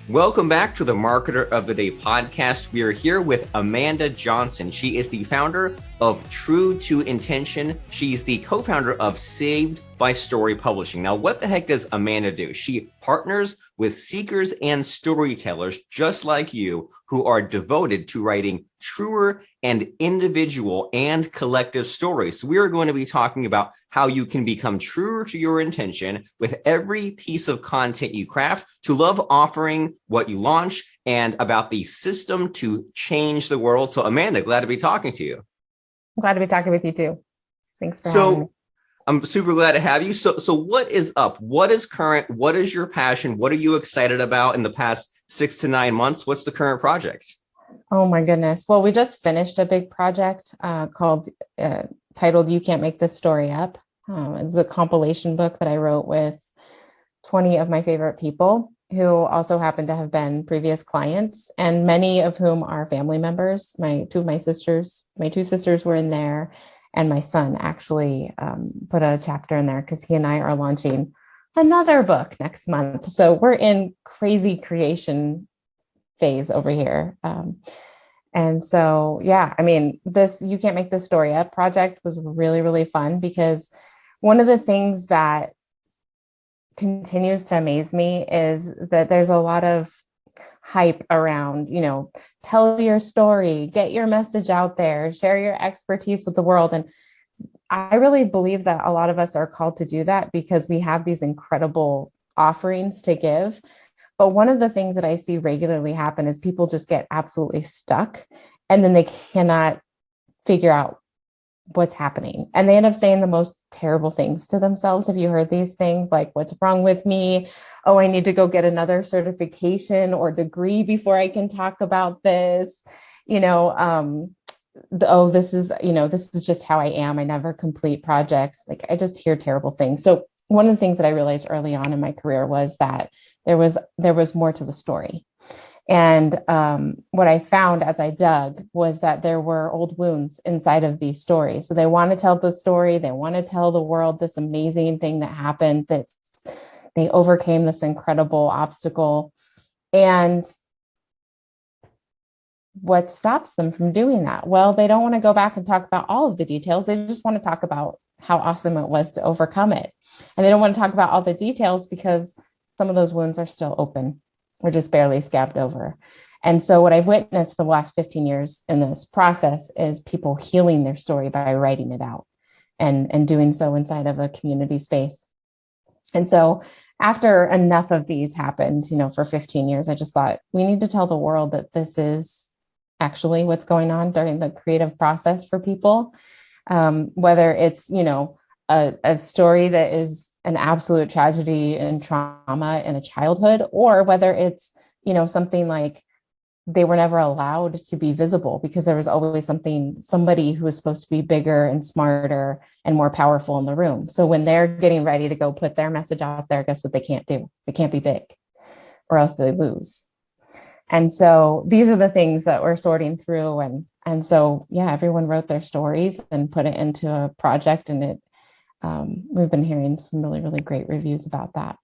Welcome back to the Marketer of the Day podcast. We are here with Amanda Johnson. She is the founder of True to Intention. She's the co-founder of Saved by Story Publishing. Now, what the heck does Amanda do? She partners with seekers and storytellers just like you who are devoted to writing truer and individual and collective stories. So we are going to be talking about how you can become truer to your intention with every piece of content you craft, to love offering what you launch, and about the system to change the world. So Amanda, glad to be talking to you. I'm glad to be talking with you too. Thanks for having me. I'm super glad to have you. So what is up? What is current? What is your passion? What are you excited about in the past 6 to 9 months? What's the current project? Oh my goodness. Well, we just finished a big project titled You Can't Make This Story Up. It's a compilation book that I wrote with 20 of my favorite people who also happen to have been previous clients, and many of whom are family members. My two sisters were in there, and my son actually put a chapter in there because he and I are launching another book next month. So we're in crazy creation phase over here. And so, yeah, I mean, this You Can't Make This Story Up project was really, really fun because one of the things that continues to amaze me is that there's a lot of hype around, tell your story, get your message out there, share your expertise with the world. And I really believe that a lot of us are called to do that because we have these incredible offerings to give. But one of the things that I see regularly happen is people just get absolutely stuck and then they cannot figure out what's happening. And they end up saying the most terrible things to themselves. Have you heard these things like, what's wrong with me? Oh, I need to go get another certification or degree before I can talk about this. This is just how I am. I never complete projects. Like, I just hear terrible things. So one of the things that I realized early on in my career was that there was more to the story. And what I found as I dug was that there were old wounds inside of these stories. So they want to tell the story. They want to tell the world this amazing thing that happened, that they overcame this incredible obstacle. And what stops them from doing that? Well, they don't want to go back and talk about all of the details. They just want to talk about how awesome it was to overcome it. And they don't want to talk about all the details because some of those wounds are still open or just barely scabbed over. And so what I've witnessed for the last 15 years in this process is people healing their story by writing it out and doing so inside of a community space. And so after enough of these happened, for 15 years, I just thought we need to tell the world that this is actually what's going on during the creative process for people. Whether it's, a story that is an absolute tragedy and trauma in a childhood, or whether it's, something like they were never allowed to be visible because there was always somebody who was supposed to be bigger and smarter and more powerful in the room. So when they're getting ready to go put their message out there, guess what they can't do? They can't be big or else they lose. And so these are the things that we're sorting through. And so, yeah, everyone wrote their stories and put it into a project, and we've been hearing some really, really great reviews about that.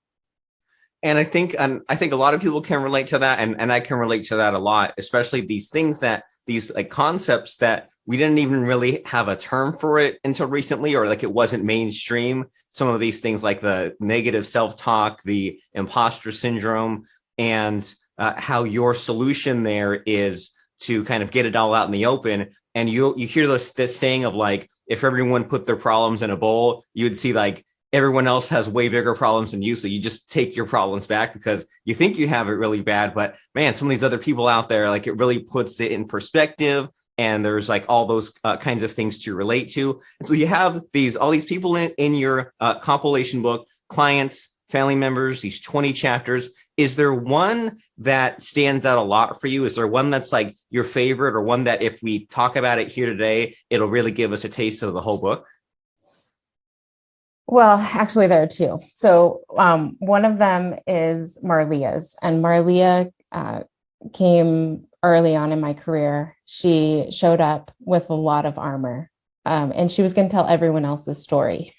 And I think a lot of people can relate to that, and I can relate to that a lot, especially these like concepts that we didn't even really have a term for it until recently, or like it wasn't mainstream. Some of these things like the negative self-talk, the imposter syndrome, and how your solution there is to kind of get it all out in the open. And you hear this saying of like, if everyone put their problems in a bowl, you would see like everyone else has way bigger problems than you. So you just take your problems back because you think you have it really bad. But man, some of these other people out there, like it really puts it in perspective. And there's like all those kinds of things to relate to. And so you have all these people in your compilation book, clients, family members, these 20 chapters. Is there one that stands out a lot for you? Is there one that's like your favorite, or one that if we talk about it here today, it'll really give us a taste of the whole book? Well, actually, there are two. So one of them is Marlia's, and Marlia came early on in my career. She showed up with a lot of armor, and she was going to tell everyone else this story.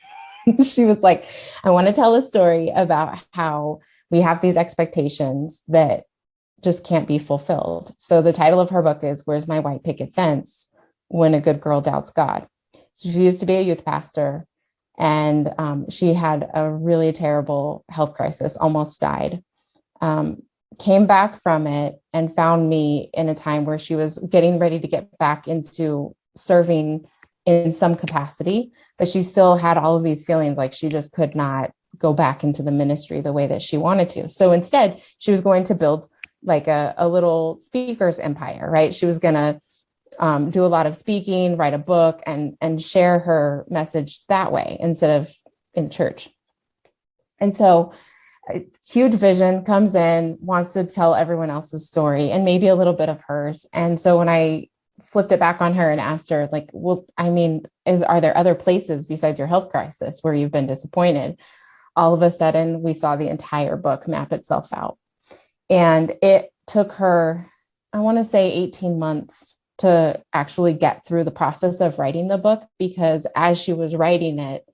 She was like, I want to tell a story about how we have these expectations that just can't be fulfilled. So the title of her book is Where's My White Picket Fence When a Good Girl Doubts God? So she used to be a youth pastor, and she had a really terrible health crisis, almost died. Came back from it and found me in a time where she was getting ready to get back into serving in some capacity, but she still had all of these feelings like she just could not go back into the ministry the way that she wanted to. So instead, she was going to build like a little speaker's empire, right? She was going to do a lot of speaking, write a book, and share her message that way instead of in church. And so a huge vision comes in, wants to tell everyone else's story and maybe a little bit of hers. And so when I flipped it back on her and asked her, like, well, I mean, are there other places besides your health crisis where you've been disappointed? All of a sudden, we saw the entire book map itself out. And it took her, I want to say 18 months to actually get through the process of writing the book, because as she was writing it,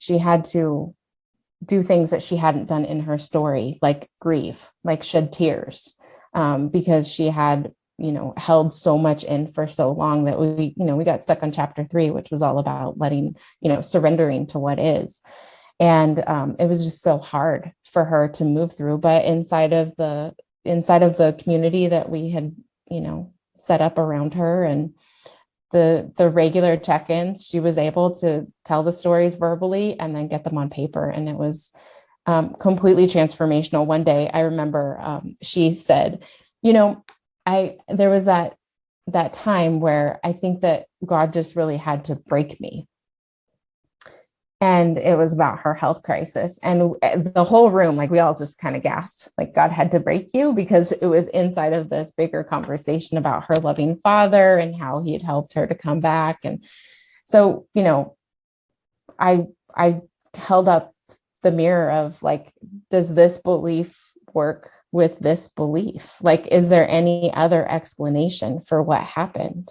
she had to do things that she hadn't done in her story, like grieve, like shed tears, because she had, held so much in for so long that we got stuck on chapter 3, which was all about letting, surrendering to what is. And it was just so hard for her to move through. But inside of the community that we had, set up around her, and the regular check-ins, she was able to tell the stories verbally and then get them on paper. And it was completely transformational. One day I remember she said, there was that time where I think that God just really had to break me. And it was about her health crisis. And the whole room, like we all just kind of gasped, like God had to break you, because it was inside of this bigger conversation about her loving father and how he had helped her to come back. And so, I held up the mirror of like, does this belief work with this belief? Like, is there any other explanation for what happened?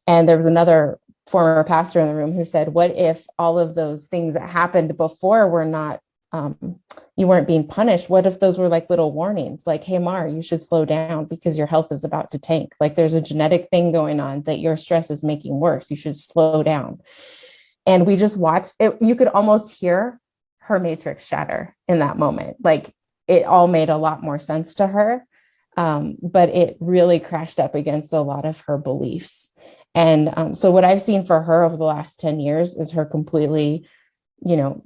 And there was another former pastor in the room who said, what if all of those things that happened before were not, you weren't being punished? What if those were like little warnings, like, hey, Mar, you should slow down because your health is about to tank. Like there's a genetic thing going on that your stress is making worse. You should slow down. And we just watched it. You could almost hear her matrix shatter in that moment. Like it all made a lot more sense to her. But it really crashed up against a lot of her beliefs. And so what I've seen for her over the last 10 years is her completely,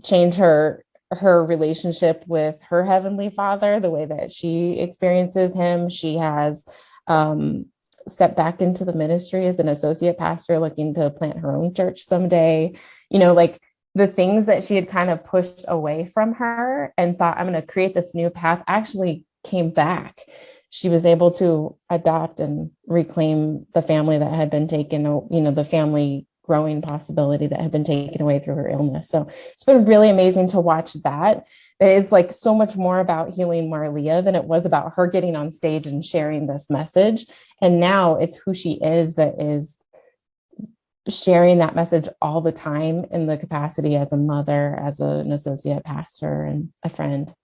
change her relationship with her Heavenly Father, the way that she experiences him. She has stepped back into the ministry as an associate pastor, looking to plant her own church someday. Like the things that she had kind of pushed away from her and thought, I'm going to create this new path, actually came back. She was able to adopt and reclaim the family that had been taken, the family growing possibility that had been taken away through her illness. So it's been really amazing to watch that. It's like so much more about healing Marlia than it was about her getting on stage and sharing this message. And now it's who she is that is sharing that message all the time in the capacity as a mother, as an associate pastor, and a friend.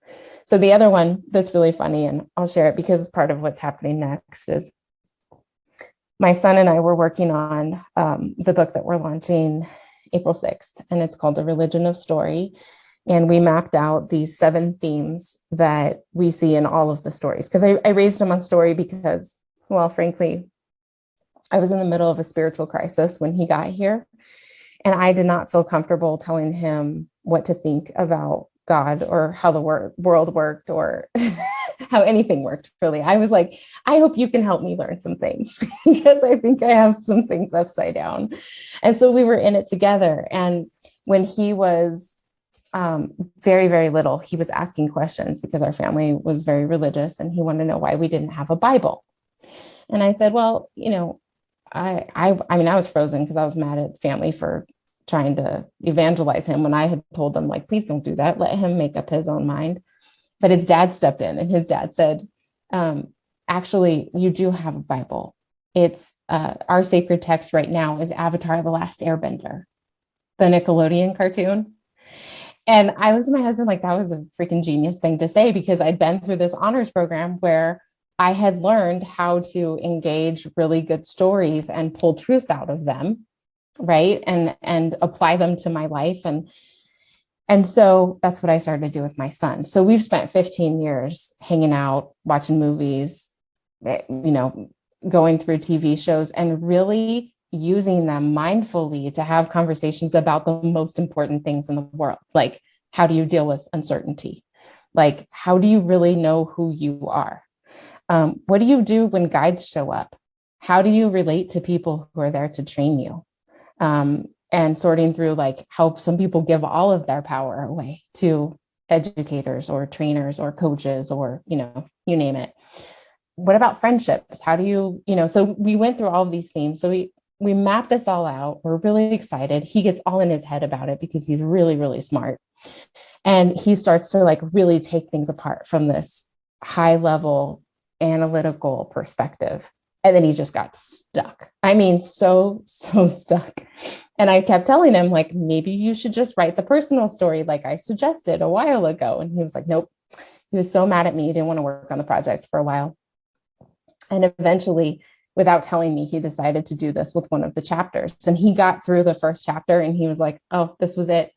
So the other one that's really funny, and I'll share it because part of what's happening next, is my son and I were working on the book that we're launching April 6th, and it's called The Religion of Story. And we mapped out these 7 themes that we see in all of the stories. Because I raised him on story because, well, frankly, I was in the middle of a spiritual crisis when he got here. And I did not feel comfortable telling him what to think about God or how the world worked or how anything worked, really. I was like, I hope you can help me learn some things because I think I have some things upside down. And so we were in it together. And when he was very, very little, he was asking questions because our family was very religious and he wanted to know why we didn't have a Bible. And I said, well, I mean, I was frozen because I was mad at family for trying to evangelize him when I had told them, like, please don't do that. Let him make up his own mind. But his dad stepped in and his dad said, actually, you do have a Bible. It's our sacred text right now is Avatar: The Last Airbender, the Nickelodeon cartoon. And I was to my husband like, that was a freaking genius thing to say, because I'd been through this honors program where I had learned how to engage really good stories and pull truths out of them, right? And apply them to my life. And so that's what I started to do with my son. So we've spent 15 years hanging out, watching movies, going through TV shows, and really using them mindfully to have conversations about the most important things in the world. Like, how do you deal with uncertainty? Like, how do you really know who you are? What do you do when guides show up? How do you relate to people who are there to train you? And sorting through like how some people give all of their power away to educators or trainers or coaches or, you name it. What about friendships? How do you, so we went through all of these themes. So we mapped this all out. We're really excited. He gets all in his head about it because he's really, really smart. And he starts to like really take things apart from this high level analytical perspective. And then he just got stuck. I mean, so stuck. And I kept telling him, like, maybe you should just write the personal story like I suggested a while ago. And he was like, nope. He was so mad at me. He didn't want to work on the project for a while. And eventually, without telling me, he decided to do this with one of the chapters. And he got through the first chapter and he was like, oh, this was it.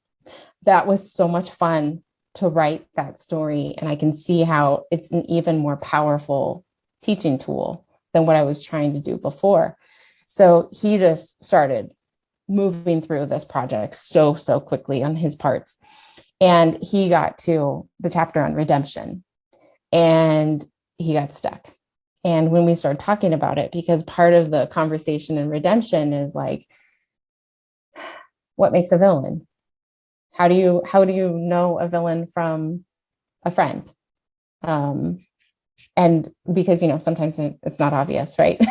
That was so much fun to write that story. And I can see how it's an even more powerful teaching tool than what I was trying to do before. So he just started moving through this project so quickly on his parts. And he got to the chapter on redemption and he got stuck. And when we started talking about it, because part of the conversation in redemption is like, what makes a villain? How do you know a villain from a friend? And because, sometimes it's not obvious, right?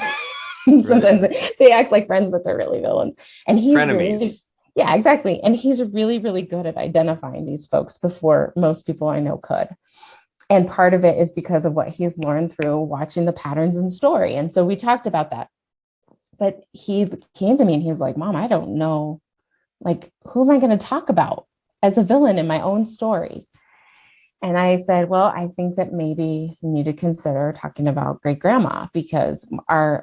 Sometimes they act like friends, but they're really villains. And he's really, yeah, exactly. And he's really, really good at identifying these folks before most people I know could. And part of it is because of what he's learned through watching the patterns in story. And so we talked about that. But he came to me and he was like, Mom, I don't know, like, who am I going to talk about as a villain in my own story? And I said, well, I think that maybe you need to consider talking about great grandma, because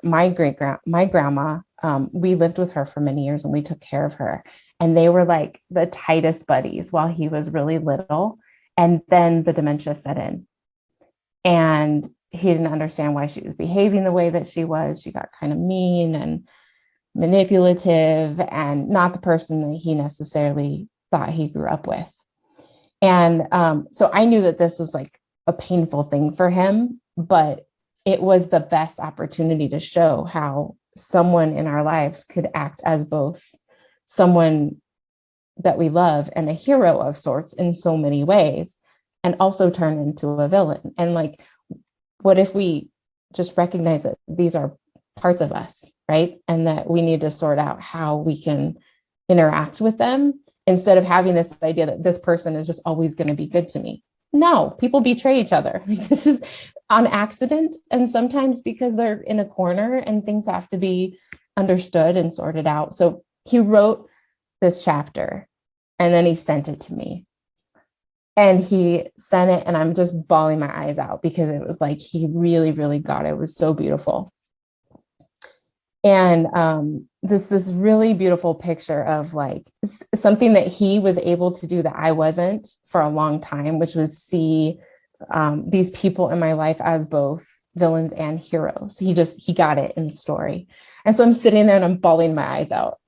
my grandma, we lived with her for many years and we took care of her. And they were like the tightest buddies while he was really little. And then the dementia set in. And he didn't understand why she was behaving the way that she was. She got kind of mean and manipulative and not the person that he necessarily thought he grew up with. And so I knew that this was like a painful thing for him, but it was the best opportunity to show how someone in our lives could act as both someone that we love and a hero of sorts in so many ways, and also turn into a villain. And like, what if we just recognize that these are parts of us, right? And that we need to sort out how we can interact with them, instead of having this idea that this person is just always going to be good to me. No, people betray each other. This is on accident. And sometimes because they're in a corner and things have to be understood and sorted out. So he wrote this chapter and then he sent it to me. And he sent it and I'm just bawling my eyes out because it was like, he really, really got it. It was so beautiful. And just this really beautiful picture of like something that he was able to do that I wasn't for a long time, which was see these people in my life as both villains and heroes. He got it in the story. And so I'm sitting there and I'm bawling my eyes out.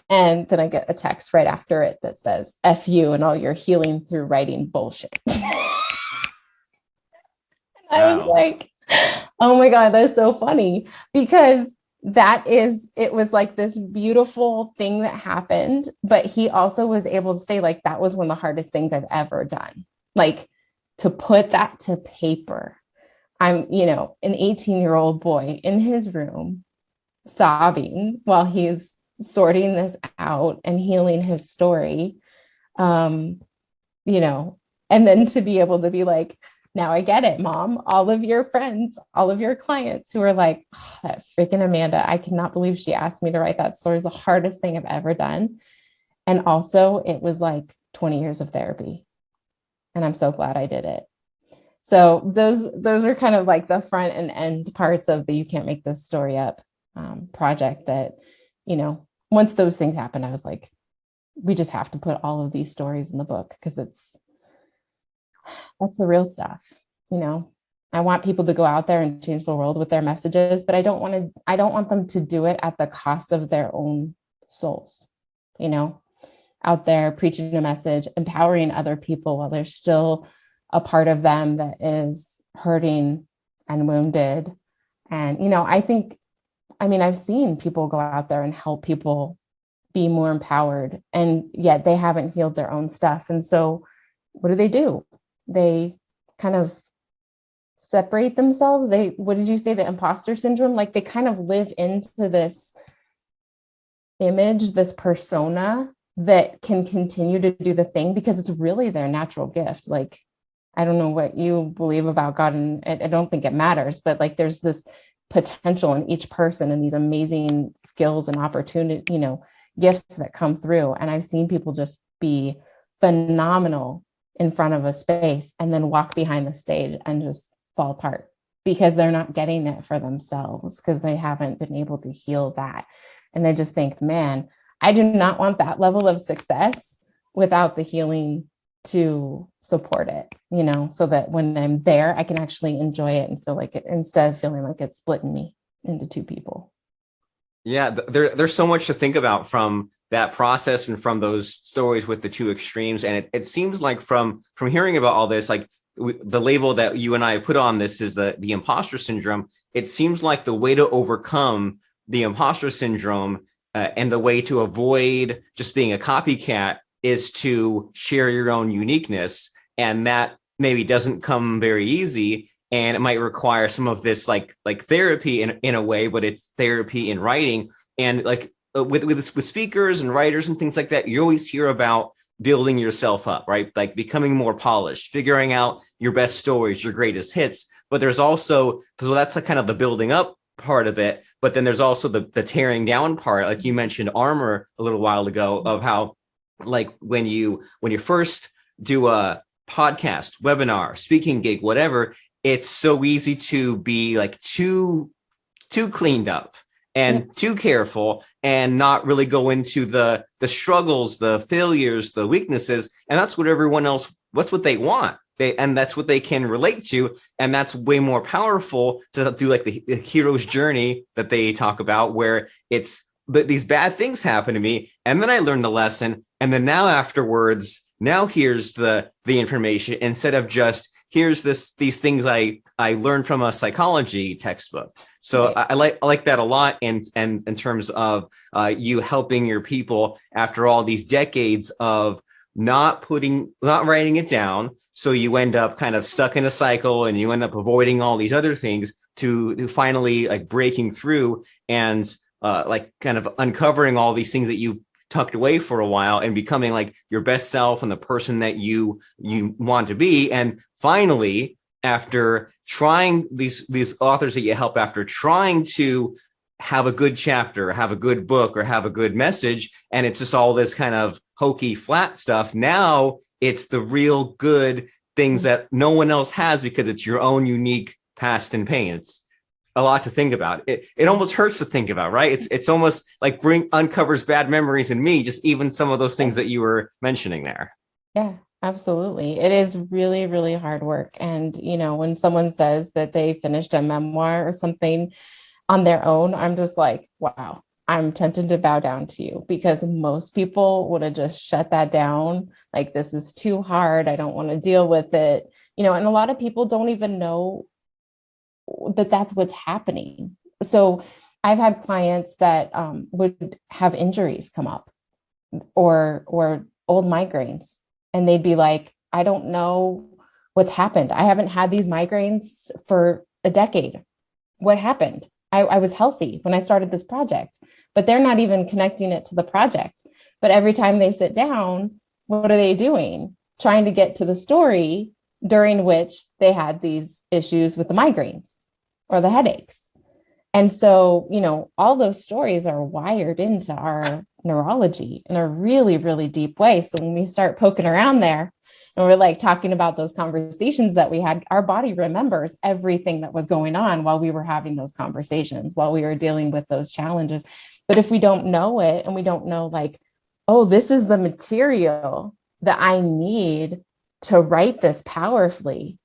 And then I get a text right after it that says, F you and all your healing through writing bullshit. I was like, oh my God, that's so funny, because it was like this beautiful thing that happened, but he also was able to say like, that was one of the hardest things I've ever done. Like, to put that to paper. I'm, an 18-year-old boy in his room sobbing while he's sorting this out and healing his story. And then to be able to be like, now I get it, Mom. All of your friends, all of your clients who are like, oh, that freaking Amanda, I cannot believe she asked me to write that story. It's the hardest thing I've ever done. And also it was like 20 years of therapy. And I'm so glad I did it. So those are kind of like the front and end parts of the You Can't Make This Story Up project that, once those things happened, I was like, we just have to put all of these stories in the book because that's the real stuff. I want people to go out there and change the world with their messages, but I don't want them to do it at the cost of their own souls, out there preaching a message, empowering other people while there's still a part of them that is hurting and wounded. And, I've seen people go out there and help people be more empowered, and yet they haven't healed their own stuff. And so what do? They kind of separate themselves. What did you say? The imposter syndrome? Like they kind of live into this image, this persona that can continue to do the thing because it's really their natural gift. Like, I don't know what you believe about God, and I don't think it matters, but like there's this potential in each person and these amazing skills and opportunity, gifts that come through. And I've seen people just be phenomenal in front of a space and then walk behind the stage and just fall apart because they're not getting it for themselves because they haven't been able to heal that. And they just think, man, I do not want that level of success without the healing to support it, so that when I'm there, I can actually enjoy it and feel like it instead of feeling like it's splitting me into two people. Yeah, there's so much to think about from that process and from those stories with the two extremes. And it seems like from hearing about all this, like the label that you and I put on this is the imposter syndrome. It seems like the way to overcome the imposter syndrome and the way to avoid just being a copycat is to share your own uniqueness. And that maybe doesn't come very easy. And it might require some of this like therapy in a way, but it's therapy in writing. And like with speakers and writers and things like that, you always hear about building yourself up, right? Like becoming more polished, figuring out your best stories, your greatest hits. But there's also, so that's kind of the building up part of it. But then there's also the tearing down part. Like you mentioned armor a little while ago, of how like when you first do a podcast, webinar, speaking gig, whatever, it's so easy to be like too cleaned up and too careful and not really go into the struggles, the failures, the weaknesses. And that's what everyone else, that's what they want. And that's what they can relate to. And that's way more powerful to do like the hero's journey that they talk about, where but these bad things happen to me. And then I learned the lesson. And then now afterwards, here's the information instead of just, here's these things I learned from a psychology textbook. So I like that a lot. And in terms of you helping your people after all these decades of not writing it down. So you end up kind of stuck in a cycle and you end up avoiding all these other things to finally like breaking through and like kind of uncovering all these things that you tucked away for a while and becoming like your best self and the person that you want to be. And finally, after trying these authors that you help, after trying to have a good chapter, have a good book, or have a good message, and it's just all this kind of hokey, flat stuff, now it's the real good things that no one else has because it's your own unique past and pain. It's a lot to think about. It almost hurts to think about, right? It's almost like uncovers bad memories in me, just even some of those things that you were mentioning there. Yeah, absolutely. It is really, really hard work. And, when someone says that they finished a memoir or something on their own, I'm just like, wow, I'm tempted to bow down to you, because most people would have just shut that down. Like, this is too hard. I don't want to deal with it. And a lot of people don't even know that that's what's happening. So I've had clients that would have injuries come up or old migraines, and they'd be like, I don't know what's happened. I haven't had these migraines for a decade. What happened? I was healthy when I started this project, but they're not even connecting it to the project. But every time they sit down, what are they doing? Trying to get to the story during which they had these issues with the migraines or the headaches. And so, all those stories are wired into our neurology in a really, really deep way. So when we start poking around there and we're like talking about those conversations that we had, our body remembers everything that was going on while we were having those conversations, while we were dealing with those challenges. But if we don't know it, and we don't know, like, oh, this is the material that I need to write this powerfully.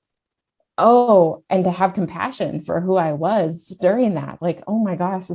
Oh, and to have compassion for who I was during that. Like, oh my gosh,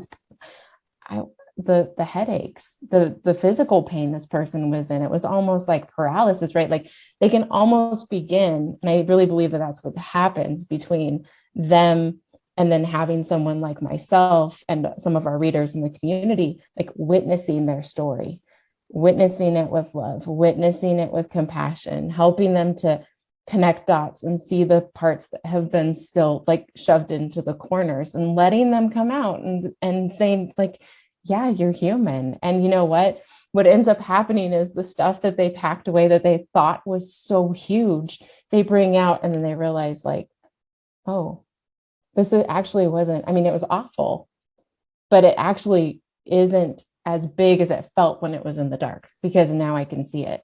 I, the headaches, the physical pain this person was in, it was almost like paralysis, right? Like they can almost begin, and I really believe that that's what happens between them and then having someone like myself and some of our readers in the community, like witnessing their story, witnessing it with love, witnessing it with compassion, helping them to connect dots and see the parts that have been still like shoved into the corners, and letting them come out and saying like, yeah, you're human. And you know what ends up happening is the stuff that they packed away that they thought was so huge, they bring out, and then they realize like, oh, this actually wasn't, I mean, it was awful, but it actually isn't as big as it felt when it was in the dark, because now I can see it.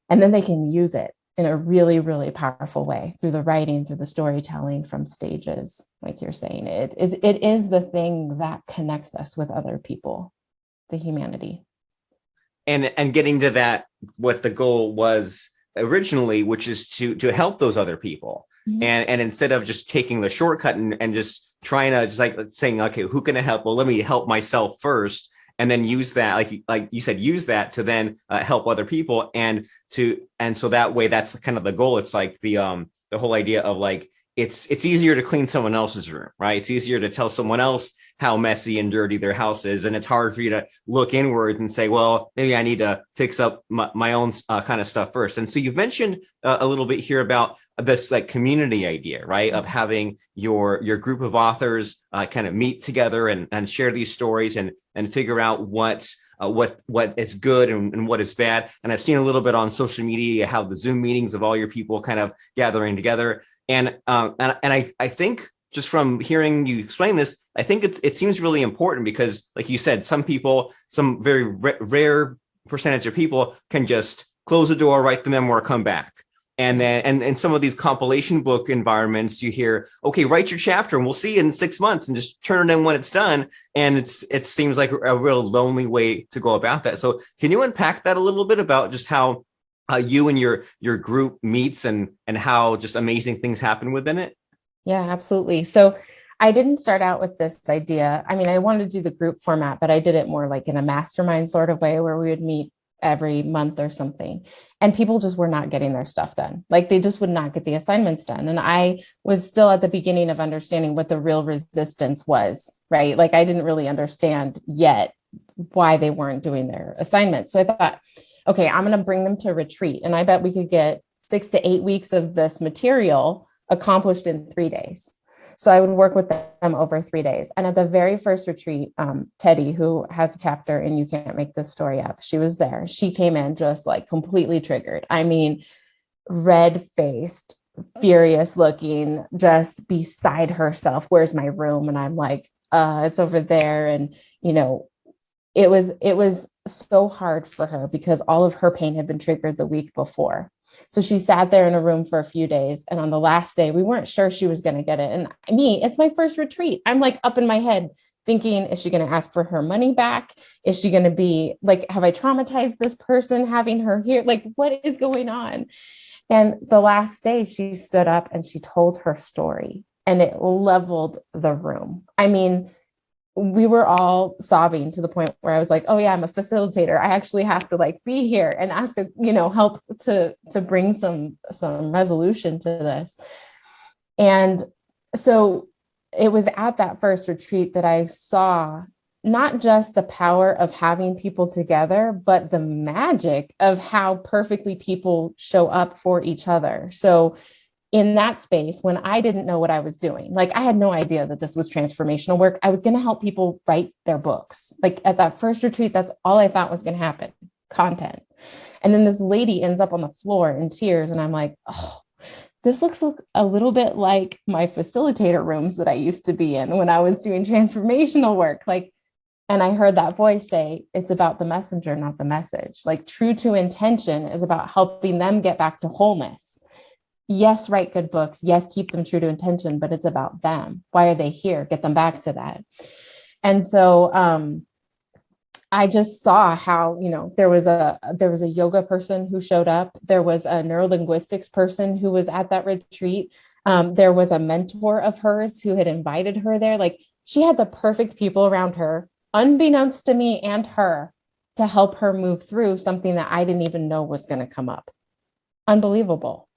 And then they can use it in a really, really powerful way through the writing, through the storytelling, from stages, like you're saying. It is the thing that connects us with other people, the humanity. And getting to that, what the goal was originally, which is to help those other people. Mm-hmm. And instead of just taking the shortcut and just trying to just like saying, okay, who can I help? Well, let me help myself first, and then use that, like you said, use that to then help other people, and so that way, that's kind of the goal. It's like the whole idea of like, it's easier to clean someone else's room, right? It's easier to tell someone else how messy and dirty their house is, and it's hard for you to look inward and say, well, maybe I need to fix up my own kind of stuff first. And so you've mentioned a little bit here about this like community idea, right? Of having your group of authors kind of meet together and share these stories and figure out what is good and what is bad. And I've seen a little bit on social media how the Zoom meetings of all your people kind of gathering together. And I think, just from hearing you explain this, I think it seems really important, because like you said, some people, some very rare percentage of people can just close the door, write the memoir, come back. And then, and some of these compilation book environments, you hear, okay, write your chapter and we'll see you in 6 months, and just turn it in when it's done. And it seems like a real lonely way to go about that. So can you unpack that a little bit about just how you and your group meets and how just amazing things happen within it? Yeah, absolutely. So I didn't start out with this idea. I mean, I wanted to do the group format, but I did it more like in a mastermind sort of way, where we would meet every month or something. And people just were not getting their stuff done. Like they just would not get the assignments done. And I was still at the beginning of understanding what the real resistance was, right? Like I didn't really understand yet why they weren't doing their assignments. So I thought, okay, I'm going to bring them to retreat. And I bet we could get 6 to 8 weeks of this material accomplished in 3 days. So I would work with them over 3 days. And at the very first retreat, Teddy, who has a chapter in You Can't Make This Story Up, she was there. She came in just like completely triggered. I mean, red-faced, furious looking, just beside herself. Where's my room? And I'm like, it's over there. And, you know, it was so hard for her because all of her pain had been triggered the week before. So she sat there in a room for a few days. And on the last day, we weren't sure she was going to get it. And it's my first retreat. I'm like up in my head thinking, is she going to ask for her money back? Is she going to be like, have I traumatized this person having her here? Like, what is going on? And the last day she stood up and she told her story, and it leveled the room. I mean, we were all sobbing to the point where I was like, oh yeah, I'm a facilitator. I actually have to like be here and ask, help to bring some resolution to this. And so it was at that first retreat that I saw not just the power of having people together, but the magic of how perfectly people show up for each other. So in that space, when I didn't know what I was doing, like I had no idea that this was transformational work. I was going to help people write their books. Like at that first retreat, that's all I thought was going to happen, content. And then this lady ends up on the floor in tears. And I'm like, oh, this looks a little bit like my facilitator rooms that I used to be in when I was doing transformational work. Like, And I heard that voice say, it's about the messenger, not the message. Like true to intention is about helping them get back to wholeness. Yes, write good books. Yes, keep them true to intention, but it's about them. Why are they here? Get them back to that. And so I just saw how, there was a yoga person who showed up. There was a neurolinguistics person who was at that retreat. There was a mentor of hers who had invited her there. Like she had the perfect people around her, unbeknownst to me and her, to help her move through something that I didn't even know was going to come up. Unbelievable.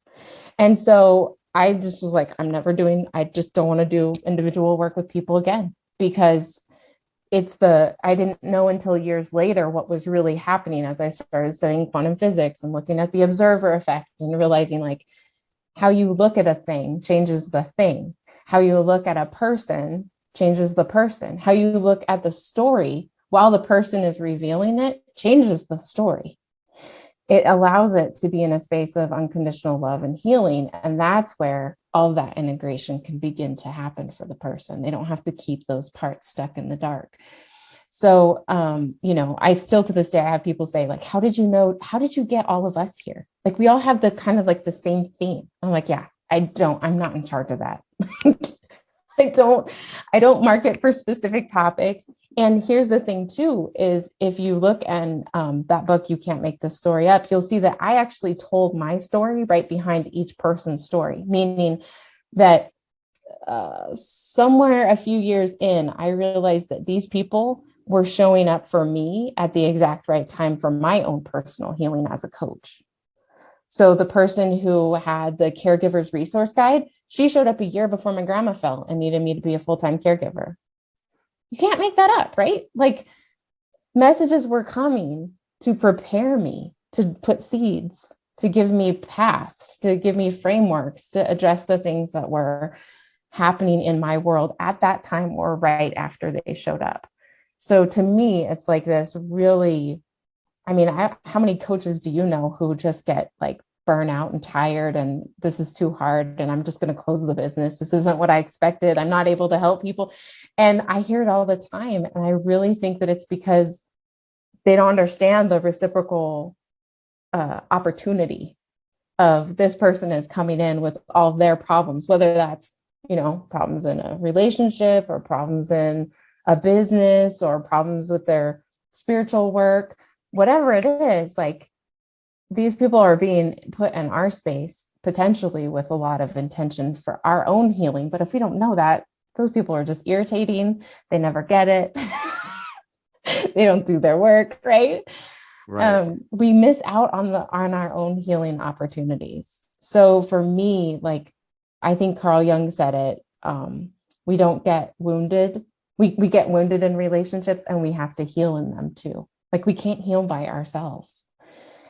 And so I just was like, I just don't want to do individual work with people again, because I didn't know until years later what was really happening as I started studying quantum physics and looking at the observer effect and realizing like how you look at a thing changes the thing. How you look at a person changes the person. How you look at the story while the person is revealing it changes the story. It allows it to be in a space of unconditional love and healing. And that's where all that integration can begin to happen for the person. They don't have to keep those parts stuck in the dark. So, I still to this day, I have people say like, how did you get all of us here? Like we all have the kind of like the same theme. I'm like, yeah, I'm not in charge of that. I don't market for specific topics. And here's the thing too, is if you look and that book, You Can't Make This Story Up, you'll see that I actually told my story right behind each person's story, meaning that somewhere a few years in, I realized that these people were showing up for me at the exact right time for my own personal healing as a coach. So the person who had the caregiver's resource guide, she showed up a year before my grandma fell and needed me to be a full-time caregiver. You can't make that up, right? Like messages were coming to prepare me, to put seeds, to give me paths, to give me frameworks, to address the things that were happening in my world at that time or right after they showed up. So to me, it's like this really, how many coaches do you know who just get like burnout and tired and this is too hard and I'm just going to close the business. This isn't what I expected. I'm not able to help people. And I hear it all the time. And I really think that it's because they don't understand the reciprocal opportunity of this person is coming in with all their problems, whether that's, problems in a relationship or problems in a business or problems with their spiritual work, whatever it is, like these people are being put in our space potentially with a lot of intention for our own healing. But if we don't know that, those people are just irritating. They never get it. They don't do their work, right? We miss out on our own healing opportunities. So for me, like I think Carl Jung said it, we don't get wounded. We get wounded in relationships and we have to heal in them too. Like we can't heal by ourselves.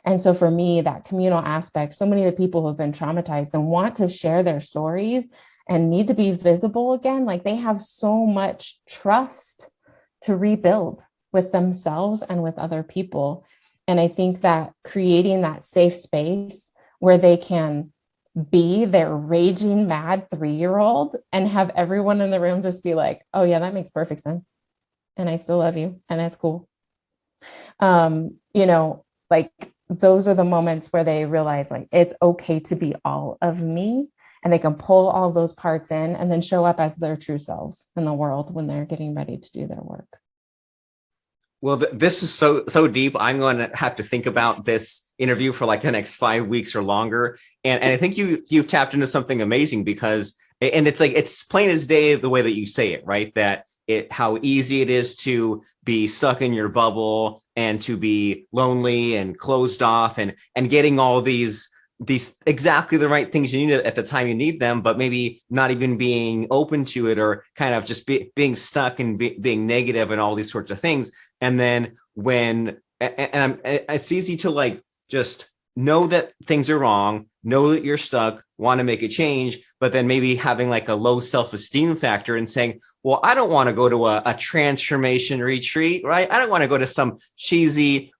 And so for me, that communal aspect, so many of the people who have been traumatized and want to share their stories and need to be visible again, like they have so much trust to rebuild with themselves and with other people. And I think that creating that safe space where they can be their raging mad 3-year-old and have everyone in the room just be like, oh yeah, that makes perfect sense. And I still love you. And that's cool. Like those are the moments where they realize like it's okay to be all of me and they can pull all of those parts in and then show up as their true selves in the world when they're getting ready to do their work. Well, this is so deep. I'm going to have to think about this interview for like the next 5 weeks or longer. And I think you've tapped into something amazing because, and it's like, it's plain as day, the way that you say it, right? That how easy it is to be stuck in your bubble and to be lonely and closed off and getting all these exactly the right things you need at the time you need them, but maybe not even being open to it or kind of just being stuck and being negative and all these sorts of things. And then it's easy to like just know that things are wrong, know that you're stuck, want to make a change, but then maybe having like a low self-esteem factor and saying, well, I don't want to go to a transformation retreat, right? I don't want to go to some cheesy,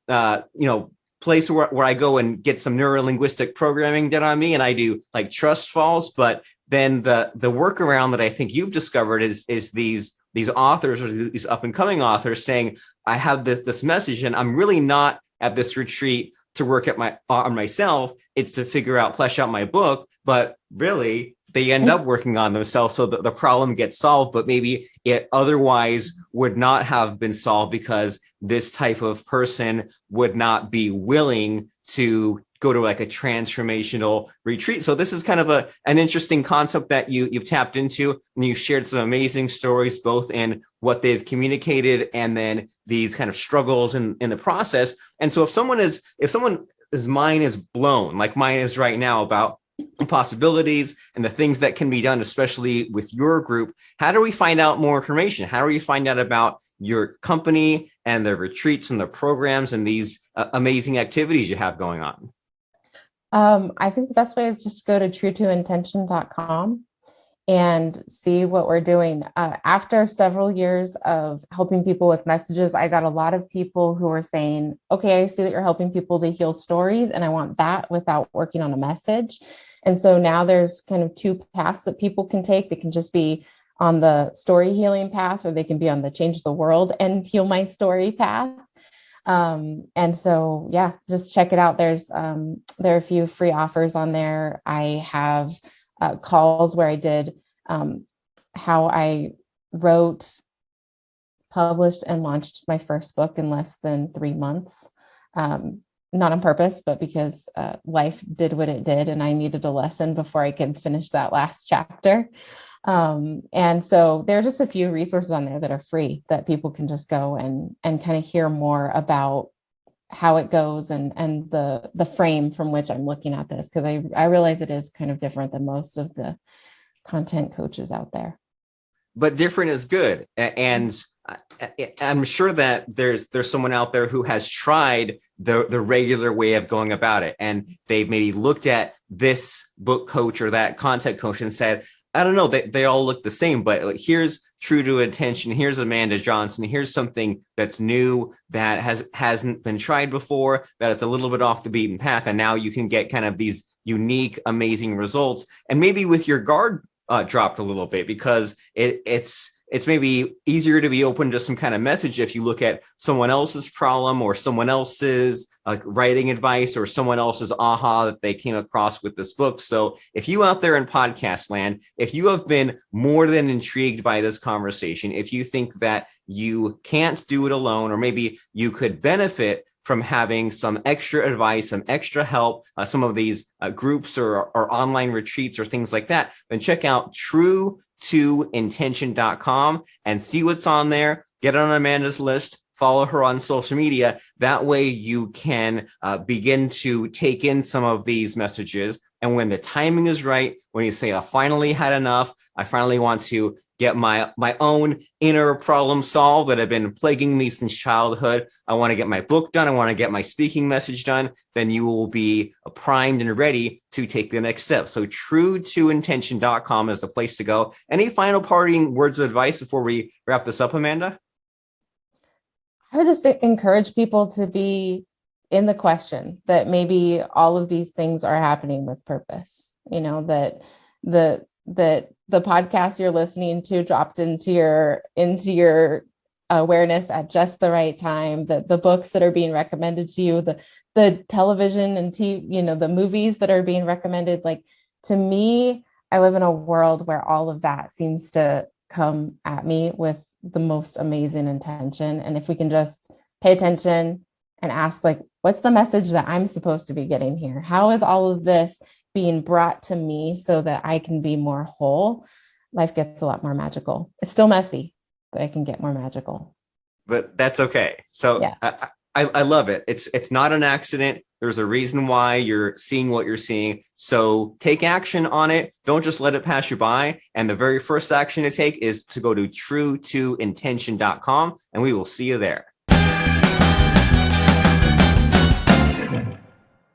place where I go and get some neurolinguistic programming done on me and I do like trust falls. But then the workaround that I think you've discovered is these these authors or these up and coming authors saying, I have this message and I'm really not at this retreat to work at on myself. It's to flesh out my book, but really they end up working on themselves so that the problem gets solved, but maybe it otherwise would not have been solved because this type of person would not be willing to go to like a transformational retreat. So this is kind of an interesting concept that you've tapped into, and you've shared some amazing stories, both in what they've communicated and then these kind of struggles in the process. And so if someone's mind is blown, like mine is right now, about possibilities and the things that can be done, especially with your group, how do we find out more information? How do we find out about your company and the retreats and the programs and these amazing activities you have going on? I think the best way is just to go to truetointention.com and see what we're doing. After several years of helping people with messages, I got a lot of people who were saying, okay, I see that you're helping people to heal stories, and I want that without working on a message. And so now there's kind of two paths that people can take. They can just be on the story healing path, or they can be on the change the world and heal my story path. And so, yeah, just check it out. There are a few free offers on there. I have calls where I did how I wrote, published, and launched my first book in less than 3 months. Not on purpose, but because life did what it did, and I needed a lesson before I could finish that last chapter. And so there are just a few resources on there that are free that people can just go and kind of hear more about how it goes and the frame from which I'm looking at this, because I realize it is kind of different than most of the content coaches out there. But different is good. And I'm sure that there's someone out there who has tried the regular way of going about it, and they've maybe looked at this book coach or that content coach and said, I don't know, they all look the same, but here's True to Intention, here's Amanda Johnson, here's something that's new that hasn't been tried before, that it's a little bit off the beaten path, and now you can get kind of these unique, amazing results. And maybe with your guard dropped a little bit, because it's maybe easier to be open to some kind of message if you look at someone else's problem or someone else's writing advice or someone else's aha that they came across with this book. So if you out there in podcast land, if you have been more than intrigued by this conversation, if you think that you can't do it alone, or maybe you could benefit from having some extra advice, some extra help, some of these groups or online retreats or things like that, then check out truetointention.com and see what's on there. Get on Amanda's list, follow her on social media. That way you can begin to take in some of these messages. And when the timing is right, when you say, I finally had enough, I finally want to get my own inner problem solved that have been plaguing me since childhood, I want to get my book done, I want to get my speaking message done, then you will be primed and ready to take the next step. So truetointention.com is the place to go. Any final parting words of advice before we wrap this up, Amanda? I would just encourage people to be in the question that maybe all of these things are happening with purpose. You know, that the podcast you're listening to dropped into your awareness at just the right time, that the books that are being recommended to you, the television and TV, the movies that are being recommended. Like, to me, I live in a world where all of that seems to come at me with the most amazing intention. And if we can just pay attention and ask, like, what's the message that I'm supposed to be getting here? How is all of this being brought to me so that I can be more whole? Life gets a lot more magical. It's still messy, but I can get more magical. But that's okay. So yeah. I love it. It's not an accident. There's a reason why you're seeing what you're seeing. So take action on it. Don't just let it pass you by. And the very first action to take is to go to truetointention.com, and we will see you there.